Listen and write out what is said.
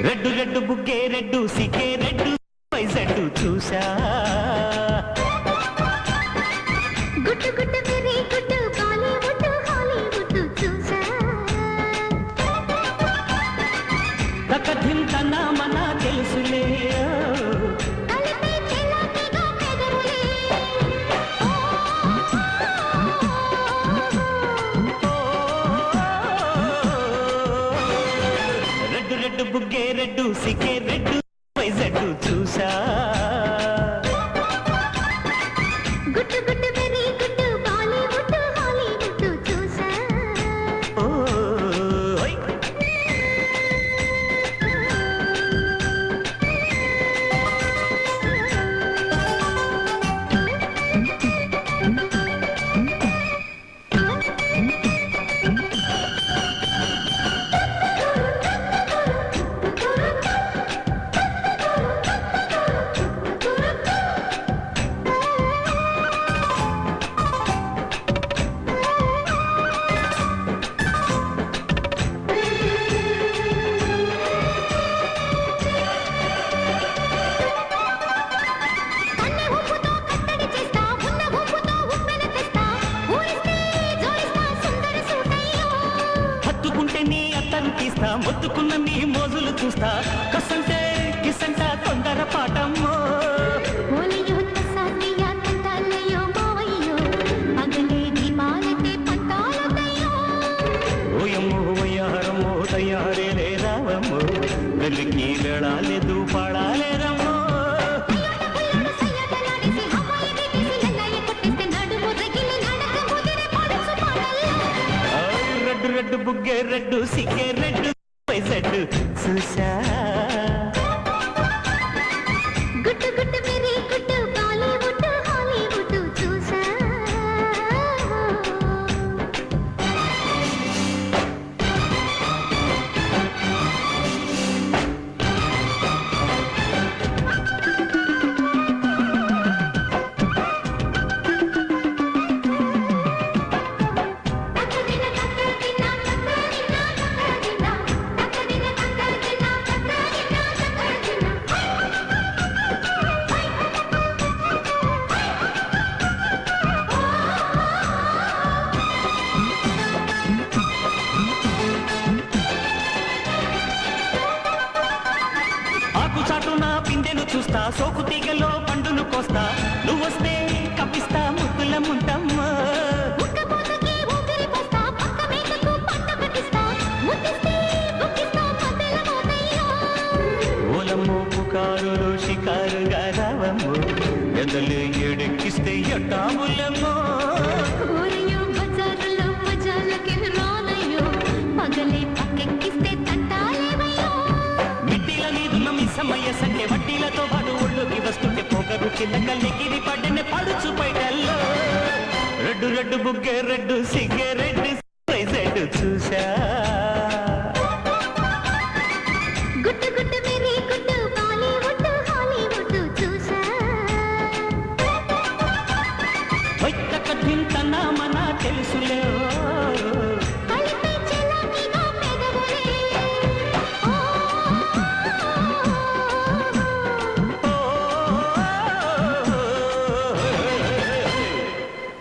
red red బుగ్గే red సికే red వైజెడ్డు చూసా గుట్టు గుట్టు వెరీ గుట్టు బాలీవుడ్ హాలీవుడ్ చూసా తకధిం తన మన తెలుసులే కలిపే చెలాకిగా పెదవులే రెడ్డు రెడ్డు బుగ్గే రెడ్డు సికే రెడ్డు వైజెడ్డు చూసా గుట్టు గుట్టు వెరీ గుట్టు బాలీవుడ్ హాలీవుడ్ చూసా మొత్తుకున్న నీ మోజులు చూస్తా కసంటే కిసంట తొందర పాటమ్మో ఓలియో తసానియా తంటాలయో మావయ్యో పగలే దీపాలతే పంతాలతయో ఓయమ్మో వయ్యారమ్మో తయారే రావమ్మో వెలికి వెళ్ళాలేదు పాడాలేరమ్మో రెడ్డు రెడ్డు బుగ్గే రెడ్డు సిగ్గే రెడ్డు వైజెడ్డు చూసా గుట్టు గుట్టు వెరీ గుట్టు బాలీవుడ్ హాలీవుడ్ చూసా చాటున పిందెను చూస్తా సోకు తీగలో పండును కోస్తా నువ్వొస్తే కప్పిస్తా ముద్దుల ముంటమ్మా ఓలమ్మో పుకారులో షికారుగా రావమ్మో ఎదలు ఎడెక్కిస్తే ఎట్టాములమ్మో సమయ సంఖ్య వడ్డీలతో పాటు ఒళ్ళోకి వస్తుంటే పొగరు చిల్లకల్లెగిరి పడ్డనే పడుచు బయటల్లో రెడ్డు రెడ్డు బుగ్గే రెడ్డు సిగ్గే రెడ్డు వైజెడ్డు చూసా గుట్టు గుట్టు వెరీ గుట్టు బాలీవుడ్ హాలీవుడ్ చూసా వైతక ధింతన మన తెలుసులే